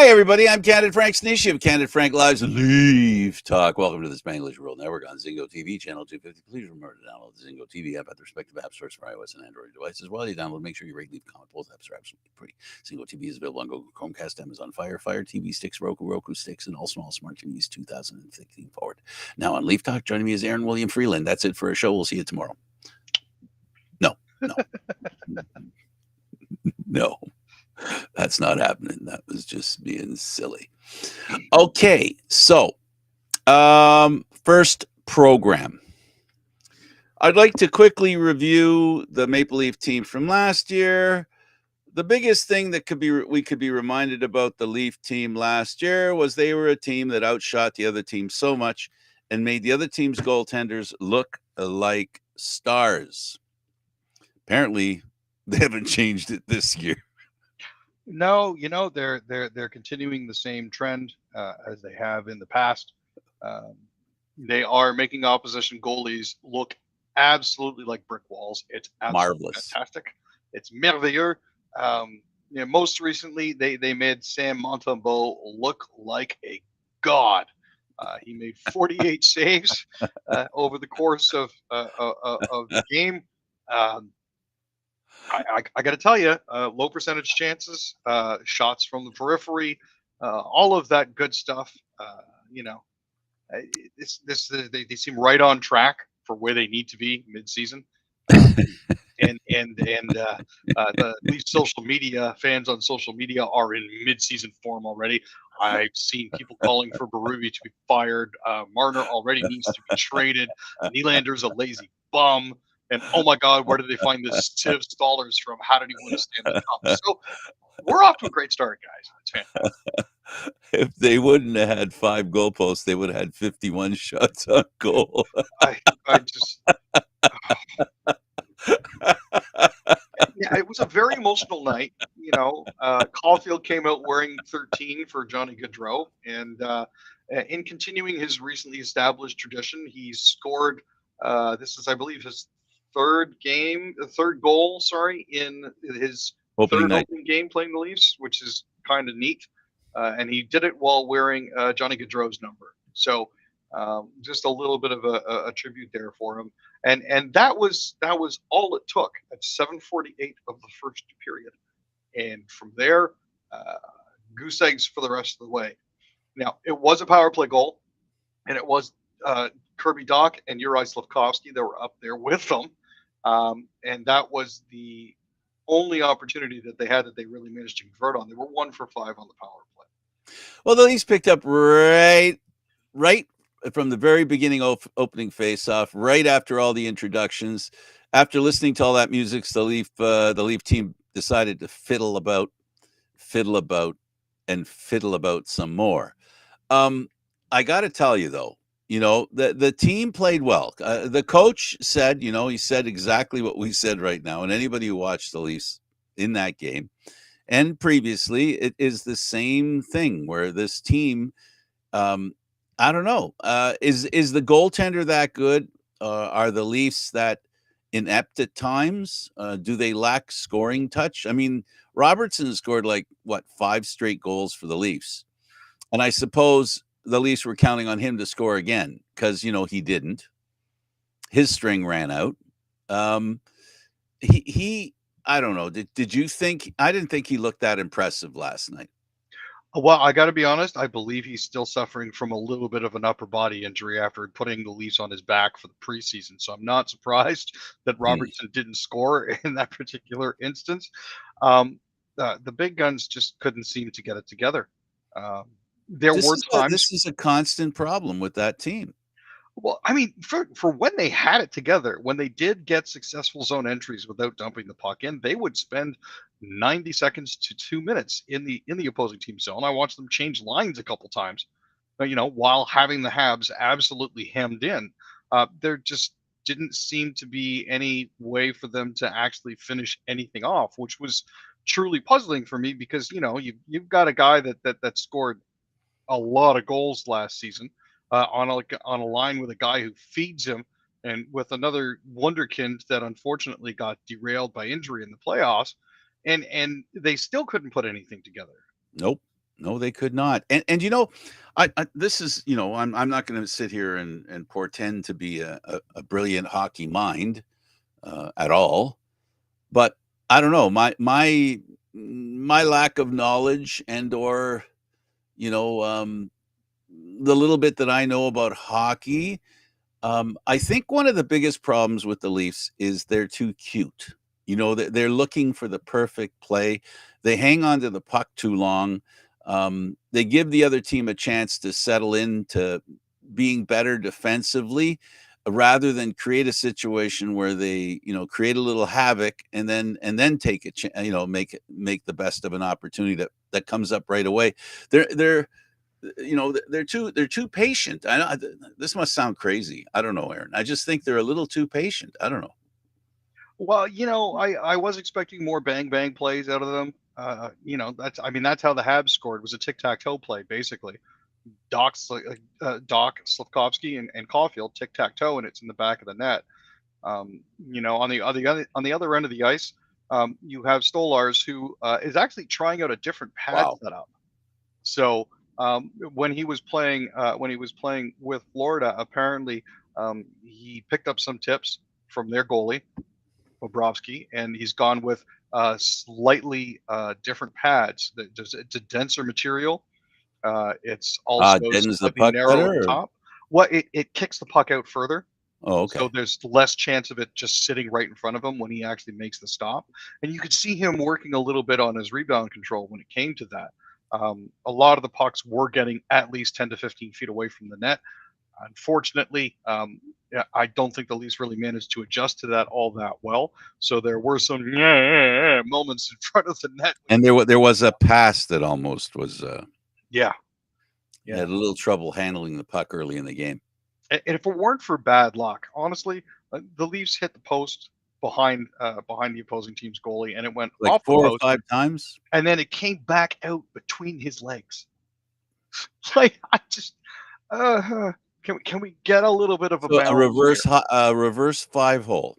Hi, everybody. I'm Candid Frank Stanisci of Candid Frank Live's Leaf Talk. Welcome to the Spanglish World Network on Zingo TV, channel 250. Please remember to download the Zingo TV app at the respective app stores for iOS and Android devices. While you download, make sure you rate, leave a comment. Both apps are absolutely free. Zingo TV is available on Google Chromecast, Amazon Fire TV sticks, Roku sticks, and all small smart TVs 2015 forward. Now on Leaf Talk, joining me is Aaron William Freeland. That's it for a show. We'll see you tomorrow. No. That's not happening. That was just being silly. Okay, so first program. I'd like to quickly review the Maple Leaf team from last year. The biggest thing that we could be reminded about the Leaf team last year was they were a team that outshot the other team so much and made the other team's goaltenders look like stars. Apparently, they haven't changed it this year. No, they're continuing the same trend as they have in the past. They are making opposition goalies look absolutely like brick walls. It's absolutely Marvelous. fantastic. It's merveilleux. Most recently, they made Sam Montembeault look like a god. He made 48 saves over the course of the game. I got to tell you, low percentage chances, shots from the periphery, all of that good stuff. They seem right on track for where they need to be mid-season. And the Leafs social media fans on social media are in mid-season form already. I've seen people calling for Berube to be fired. Marner already needs to be traded. Nylander's a lazy bum. And oh my God, where did they find this Tiv Stollers from? How did he win a Stanley Cup? So we're off to a great start, guys. It's fantastic. If they wouldn't have had 5 goalposts, they would have had 51 shots on goal. Yeah, it was a very emotional night. Caulfield came out wearing 13 for Johnny Gaudreau, and in continuing his recently established tradition, he scored. This is, I believe, his third goal. In his third opening game playing the Leafs, which is kind of neat. And he did it while wearing Johnny Gaudreau's number. So just a little bit of a tribute there for him. And that was all it took at 7:48 of the first period. And from there, goose eggs for the rest of the way. Now, it was a power play goal, and it was Kirby Dach and Juraj Slafkovsky that were up there with them. And that was the only opportunity that they had that they really managed to convert on. They were 1 for 5 on the power play. Well, the Leafs picked up right from the very beginning opening face-off, right after all the introductions. After listening to all that music, the Leaf team decided to fiddle about some more. I got to tell you, though, the team played well. The coach said, he said exactly what we said right now. And anybody who watched the Leafs in that game and previously, it is the same thing where this team, I don't know, is the goaltender that good? Are the Leafs that inept at times? Do they lack scoring touch? I mean, Robertson scored 5 straight goals for the Leafs. And I suppose the Leafs were counting on him to score again because, he didn't. His string ran out. He I don't know. Did you think? I didn't think he looked that impressive last night. Well, I got to be honest. I believe he's still suffering from a little bit of an upper body injury after putting the Leafs on his back for the preseason. So I'm not surprised that Robertson didn't score in that particular instance. The big guns just couldn't seem to get it together. This is a constant problem with that team. Well, I mean, for when they had it together, when they did get successful zone entries without dumping the puck in, they would spend 90 seconds to 2 minutes in the opposing team zone. I watched them change lines a couple times, while having the Habs absolutely hemmed in. There just didn't seem to be any way for them to actually finish anything off, which was truly puzzling for me because you've got a guy that scored a lot of goals last season. On a line with a guy who feeds him, and with another wonderkind that unfortunately got derailed by injury in the playoffs, and they still couldn't put anything together. Nope. No, they could not. And I this is, I'm not going to sit here and portend to be a brilliant hockey mind at all, but I don't know, my lack of knowledge and or you know the little bit that I know about hockey. I think one of the biggest problems with the Leafs is they're too cute. They're looking for the perfect play. They hang on to the puck too long. They give the other team a chance to settle into being better defensively, rather than create a situation where they, create a little havoc and then take make the best of an opportunity that comes up right away. They're they're too patient. This must sound crazy. I don't know, Aaron. I just think they're a little too patient. I don't know. Well, I was expecting more bang bang plays out of them. That's how the Habs scored, was a tic tac toe play basically. Doc Slavkovsky and Caulfield tic tac toe, and it's in the back of the net. On the other end of the ice, you have Stolars, who is actually trying out a different pad Wow. setup. So when he was playing with Florida, apparently he picked up some tips from their goalie Bobrovsky, and he's gone with slightly different pads. It's a denser material. It's also Deadens the slightly puck narrow at the better? top. Well, it kicks the puck out further, Oh, so okay. there's less chance of it just sitting right in front of him when he actually makes the stop. And you could see him working a little bit on his rebound control when it came to that. A lot of the pucks were getting at least 10 to 15 feet away from the net. Unfortunately, yeah, I don't think the Leafs really managed to adjust to that all that well. So there were some moments in front of the net. And there was a pass that almost was. Yeah, He yeah. had a little trouble handling the puck early in the game. And if it weren't for bad luck, honestly, the Leafs hit the post behind the opposing team's goalie, and it went Like off the 4 or post, 5 times. and then it came back out between his legs. Like I just, can we get a little bit of a So a balance here? reverse 5-hole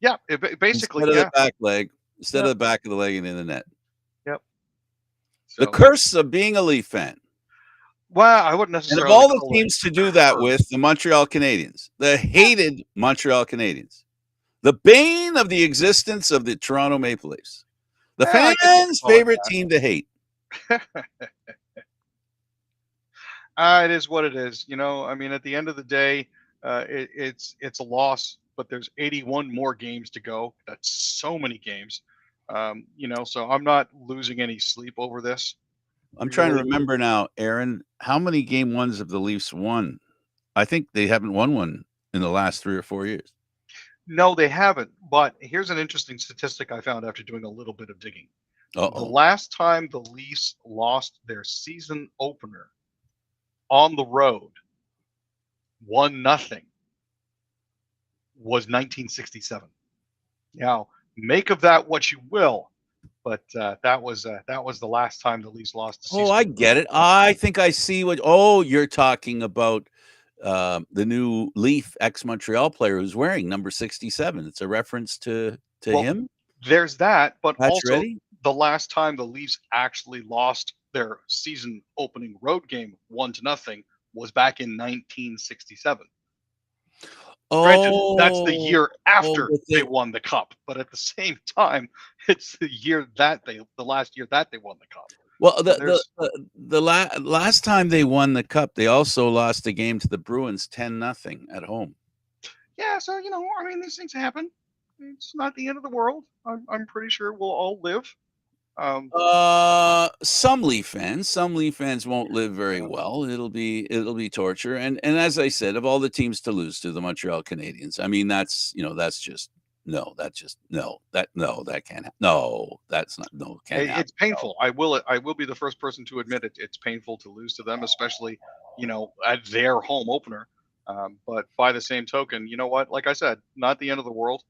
Yeah, basically, instead of the yeah, back leg, instead of yeah, the back of the leg and in the net. yep. The So, curse of being a Leaf fan. well, I wouldn't And of necessarily all the call it teams to do that curse. with, the Montreal Canadiens, the Yeah, hated Montreal Canadiens, the bane of the existence of the Toronto Maple Leafs, the I guess you could fans' call it favorite team to hate. that. It is what it is. I mean, at the end of the day, it's a loss, but there's 81 more games to go. That's so many games. So I'm not losing any sleep over this. I'm trying to Really. remember now, Aaron, how many game ones have the Leafs won? I think they haven't won one in the last 3 or 4 years. No, they haven't. But here's an interesting statistic I found after doing a little bit of digging. The Uh-oh. last time the Leafs lost their season opener on the road, 1-0, was 1967. Now, make of that what you will, but that was the last time the Leafs lost the Oh, season I opener. get it. I think I see you're talking about the new Leaf ex-Montreal player who's wearing number 67. It's a reference to Well, him, there's that, but also Pacioretty? the last time the Leafs actually lost their season opening road game 1-0 was back in 1967. Granted, that's the Oh, year oh, after but they they won the cup, but at the same time, it's the last year that they won the cup. well, So there's last time they won the cup, they also lost a game to the Bruins 10-0 at home. Yeah, so I mean, these things happen. It's not the end of the world. I'm pretty sure we'll all live. Um, Some Leaf fans won't live very uh, well. It'll be torture. And as I said, of all the teams to lose to, the Montreal Canadiens. I mean, that's just no. That just no. That can't. No, that's not. No, can't happen. it's painful. I will be the first person to admit it. It's painful to lose to them, especially at their home opener. But by the same token, you know what? Like I said, not the end of the world.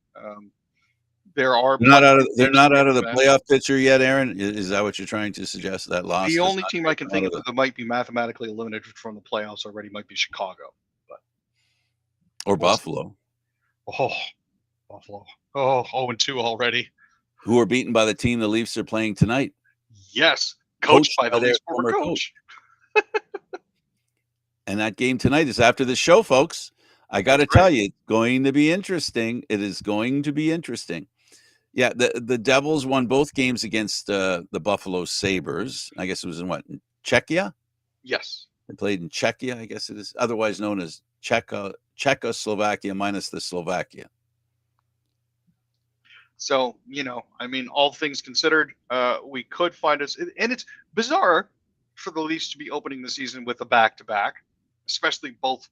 There are plenty of They're games to not get out of the revenge. playoff picture yet, Aaron. Is that what you're trying to suggest? That loss The does only not team I take can them out think of of the that might be mathematically eliminated from the playoffs already might be Chicago. But or we'll see. Buffalo, Oh, Buffalo. Oh, 0-2 already. who are beaten by the team the Leafs are playing tonight. Yes, Coached by the their Leafs former former coach. And that game tonight is after the show, folks. I got to tell you, it's going to be interesting. It is going to be interesting. Yeah, the Devils won both games against the Buffalo Sabres. I guess it was in what, in Czechia? Yes. They played in Czechia, I guess it is, otherwise known as Czechoslovakia minus the Slovakia. So, I mean, all things considered, we could find us, and it's bizarre for the Leafs to be opening the season with a back-to-back, especially both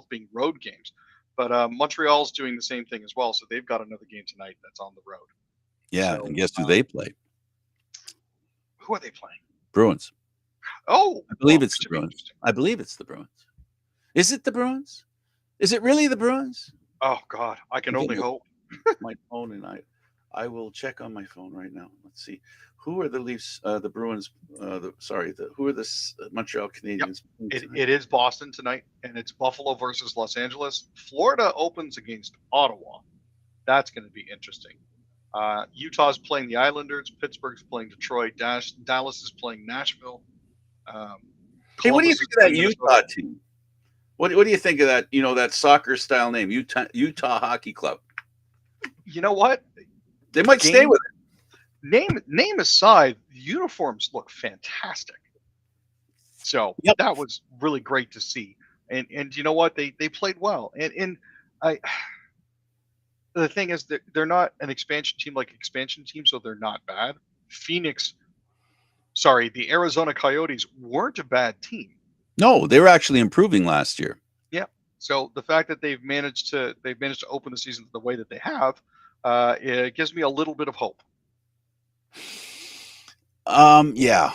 being road games. But Montreal's doing the same thing as well, so they've got another game tonight that's on the road. Yeah, So, and guess who they play? Who are they playing? Bruins. Oh, I believe it's the Bruins. I believe it's the Bruins. Is it the Bruins? Is it really the Bruins? Oh God, I can only hope. My phone, and I will check on my phone right now. Let's see. Who are the Leafs? The Bruins. Who are the Montreal Canadiens? Yep. It is Boston tonight, and it's Buffalo versus Los Angeles. Florida opens against Ottawa. That's going to be interesting. Utah's playing the Islanders. Pittsburgh's playing Detroit. Dallas is playing Nashville. Hey, what do you think of that Utah team? What do you think of that? That soccer style name, Utah Hockey Club. You know what? They might stay with it. Name aside, the uniforms look fantastic. So that was really great to see. And you know what? They played well. And the thing is that they're not an expansion team like expansion teams, so they're not bad. The Arizona Coyotes weren't a bad team. No, they were actually improving last year. Yeah. So the fact that they've managed to open the season the way that they have, it gives me a little bit of hope. Yeah.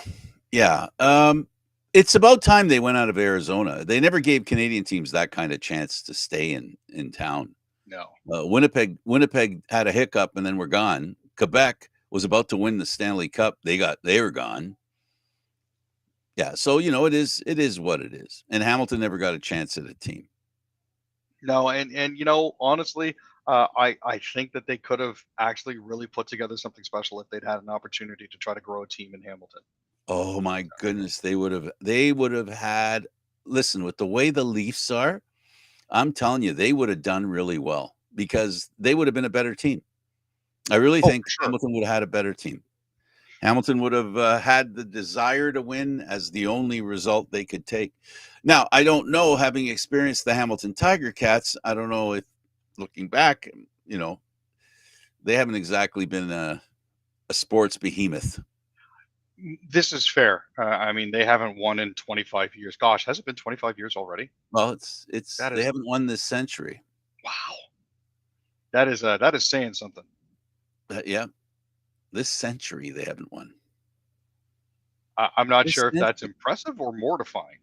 It's about time they went out of Arizona. They never gave Canadian teams that kind of chance to stay in town. No. Winnipeg had a hiccup and then we're gone. Quebec was about to win the Stanley Cup. They were gone. Yeah, so it is what it is. And Hamilton never got a chance at a team. No, and honestly, I think that they could have actually really put together something special if they'd had an opportunity to try to grow a team in Hamilton. Oh my goodness, they would have had. Listen, with the way the Leafs are, I'm telling you, they would have done really well because they would have been a better team. I really think Hamilton would have had a better team. Hamilton would have had the desire to win as the only result they could take. Now, I don't know, having experienced the Hamilton Tiger Cats, I don't know if, looking back, they haven't exactly been a sports behemoth. This is fair. I mean, they haven't won in 25 years. Gosh, has it been 25 years already? Well, they haven't won this century. Wow. That is saying something. Yeah. This century, they haven't won. I'm not sure if that's impressive or mortifying.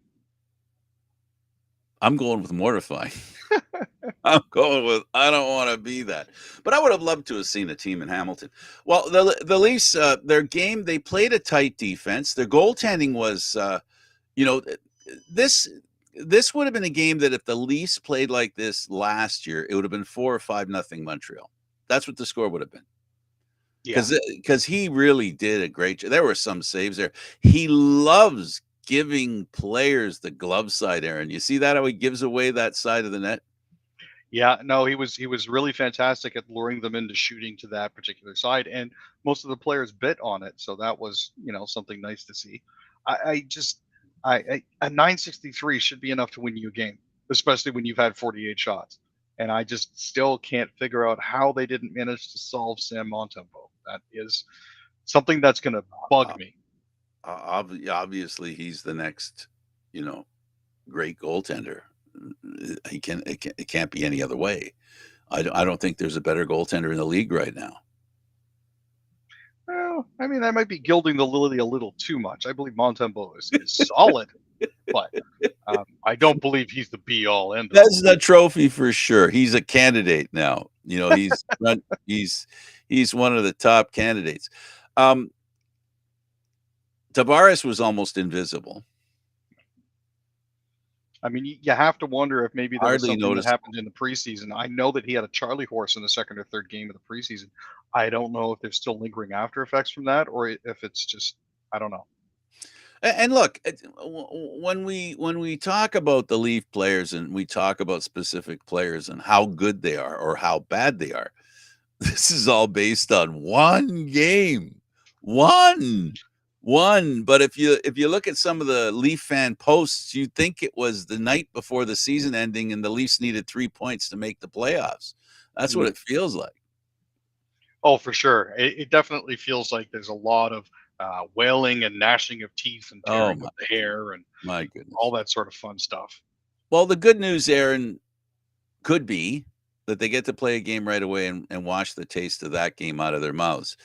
I'm going with mortifying. I don't want to be that. But I would have loved to have seen a team in Hamilton. Well, the Leafs, their game, they played a tight defense. Their goaltending was, this would have been a game that if the Leafs played like this last year, it would have been 4 or 5-0 Montreal. That's what the score would have been. Because he really did a great job. There were some saves there. He loves giving players the glove side, Aaron. You see that, how he gives away that side of the net? Yeah, no, he was really fantastic at luring them into shooting to that particular side, and most of the players bit on it. So that was, something nice to see. A 963 should be enough to win you a game, especially when you've had 48 shots. And I just still can't figure out how they didn't manage to solve Sam Montembeault. That is something that's going to bug me. Obviously, he's the next, great goaltender. It can't be any other way. I don't think there's a better goaltender in the league right now. Well, I mean, that might be gilding the lily a little too much. I believe Montembeault is solid, but I don't believe he's the be-all end. That's the trophy for sure. He's a candidate now. He's he's one of the top candidates. Tavares was almost invisible. I mean, you have to wonder if maybe there was something that happened in the preseason. I know that he had a Charlie horse in the second or third game of the preseason. I don't know if there's still lingering after effects from that, or if it's just, I don't know. And look, when we talk about the Leaf players and we talk about specific players and how good they are or how bad they are, this is all based on one game. One. One. But if you look at some of the Leaf fan posts, you'd think it was the night before the season ending and the Leafs needed 3 points to make the playoffs. That's what it feels like. Oh, for sure. It definitely feels like there's a lot of wailing and gnashing of teeth and Oh tearing of the hair and my goodness. all that sort of fun stuff. Well, the good news, Aaron, could be that they get to play a game right away and wash the taste of that game out of their mouths.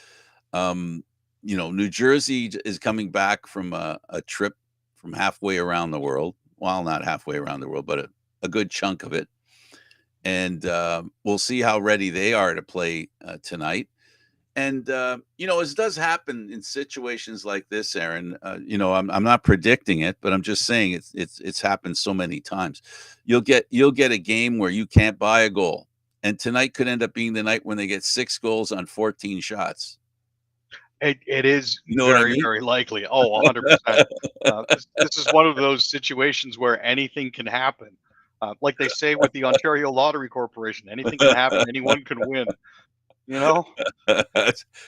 New Jersey is coming back from a trip from halfway around the world. Well, not halfway around the world, but a good chunk of it. And we'll see how ready they are to play tonight. And as does happen in situations like this, Aaron. I'm not predicting it, but I'm just saying it's happened so many times. You'll get a game where you can't buy a goal, and tonight could end up being the night when they get 6 goals on 14 shots. It is You know what I very, mean? very likely. Oh, 100%. This is one of those situations where anything can happen. Like they say with the Ontario Lottery Corporation, anything can happen, anyone can win. You know?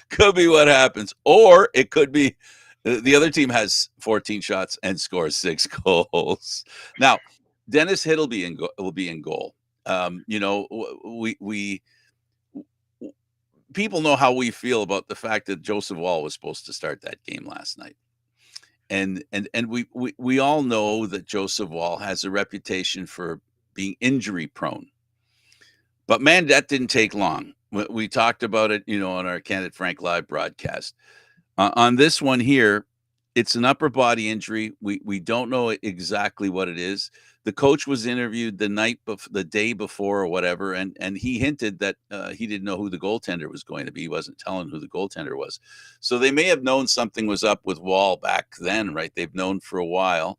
Could be what happens, or it could be the other team has 14 shots and scores 6 goals. Now, Dennis Hitt will be in goal. We people know how we feel about the fact that Joseph Wall was supposed to start that game last night. And we all know that Joseph Wall has a reputation for being injury prone. But man, that didn't take long. We talked about it, on our Candid Frank Live broadcast. On this one here, it's an upper body injury. We don't know exactly what it is. The coach was interviewed the day before or whatever, and he hinted that he didn't know who the goaltender was going to be. He wasn't telling who the goaltender was. So they may have known something was up with Wall back then, right? They've known for a while,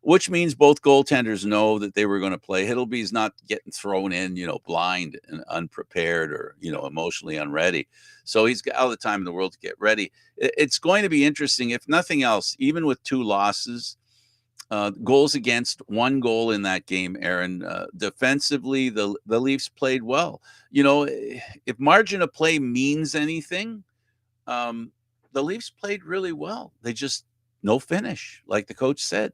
which means both goaltenders know that they were going to play. Hiddleby's not getting thrown in, blind and unprepared or, emotionally unready. So he's got all the time in the world to get ready. It's going to be interesting, if nothing else, even with 2 losses, goals against, 1 goal in that game, Aaron. Defensively, the Leafs played well. If margin of play means anything, the Leafs played really well. They just no finish, like the coach said.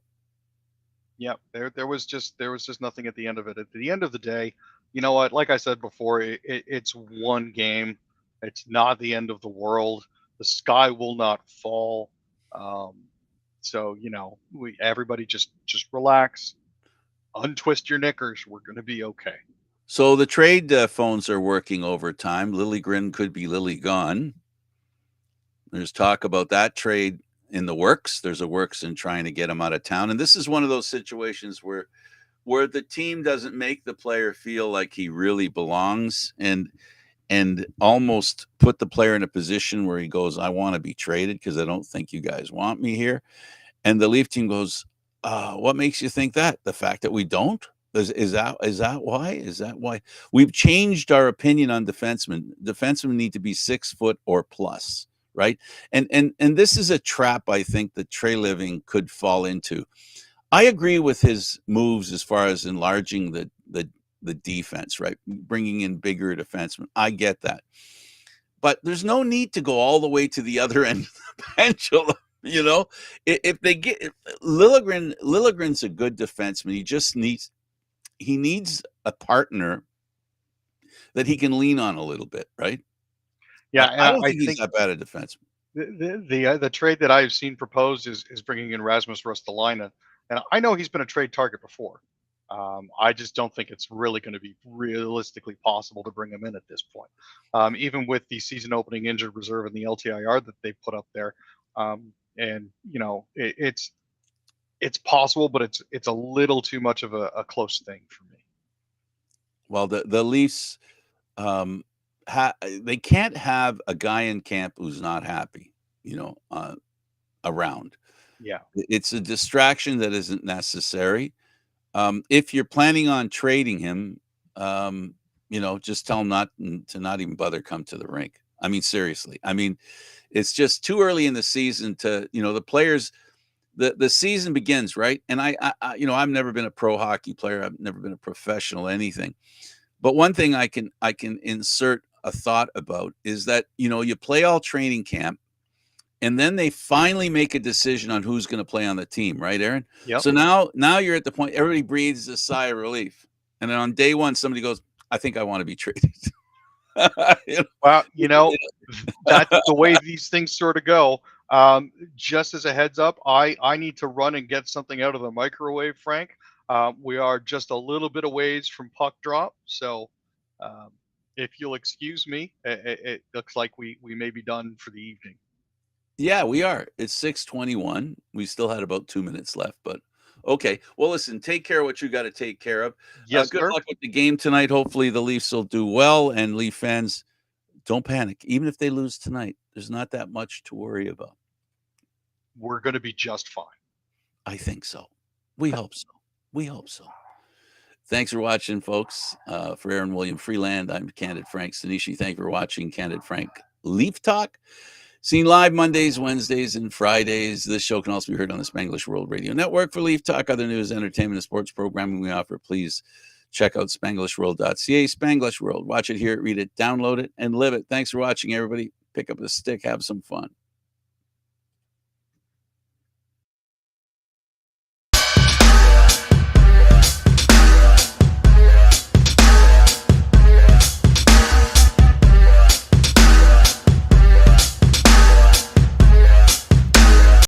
Yeah, there was just nothing at the end of it. At the end of the day, you know what? Like I said before, it's one game. It's not the end of the world. The sky will not fall. So everybody just relax, untwist your knickers. We're gonna be okay. So the trade phones are working overtime. Liljegren could be Lily gone. There's talk about that trade in the works. There's a works in trying to get him out of town. And this is one of those situations where the team doesn't make the player feel like he really belongs and almost put the player in a position where he goes, I want to be traded because I don't think you guys want me here. And the Leaf team goes, what makes you think that? The fact that we don't? Is that why? Is that why? We've changed our opinion on defensemen. Defensemen need to be 6 foot or plus, right? And this is a trap I think that Trey Living could fall into. I agree with his moves as far as enlarging the defense, right? Bringing in bigger defensemen. I get that. But there's no need to go all the way to the other end of the pendulum. If they get Liljegren's a good defenseman. He needs a partner that he can lean on a little bit, right? Yeah, I and don't I think he's think that bad a defenseman. the trade that I've seen proposed is bringing in Rasmus Ristolainen, and I know he's been a trade target before. I just don't think it's really going to be realistically possible to bring him in at this point. Even with the season opening injured reserve and the LTIR that they put up there, and it's possible, but it's a little too much of a close thing for me. Well, the Leafs, they can't have a guy in camp who's not happy, around. Yeah, It's a distraction that isn't necessary. If you're planning on trading him, just tell him not even bother come to the rink. I mean, seriously. I mean, it's just too early in the season to, the players the season begins, right? And I've never been a pro hockey player. I've never been a professional anything. But one thing I can insert a thought about is that, you play all training camp, and then they finally make a decision on who's going to play on the team, right, Aaron? Yep. So now you're at the point everybody breathes a sigh of relief. And then on day one, somebody goes, I think I want to be traded. Well, that's the way these things sort of go. Just as a heads up, I need to run and get something out of the microwave, Frank. We are just a little bit of ways from puck drop, so if you'll excuse me, it looks like we may be done for the evening. Yeah, we are. It's 6:21. We still had about 2 minutes left, but okay. Well, listen, take care of what you got to take care of. Yes, Good sir. luck with the game tonight. Hopefully the Leafs will do well, and Leaf fans, don't panic. Even if they lose tonight, there's not that much to worry about. We're going to be just fine. I think so. We hope so. We hope so. Thanks for watching, folks. For Aaron William Freeland, I'm Candid Frank Stanisci. Thank you for watching Candid Frank Leaf Talk. Seen live Mondays, Wednesdays, and Fridays. This show can also be heard on the Spanglish World Radio Network. For Leaf Talk, other news, entertainment, and sports programming we offer, please check out SpanglishWorld.ca. Spanglish World. Watch it, hear it, read it, download it, and live it. Thanks for watching, everybody. Pick up a stick. Have some fun.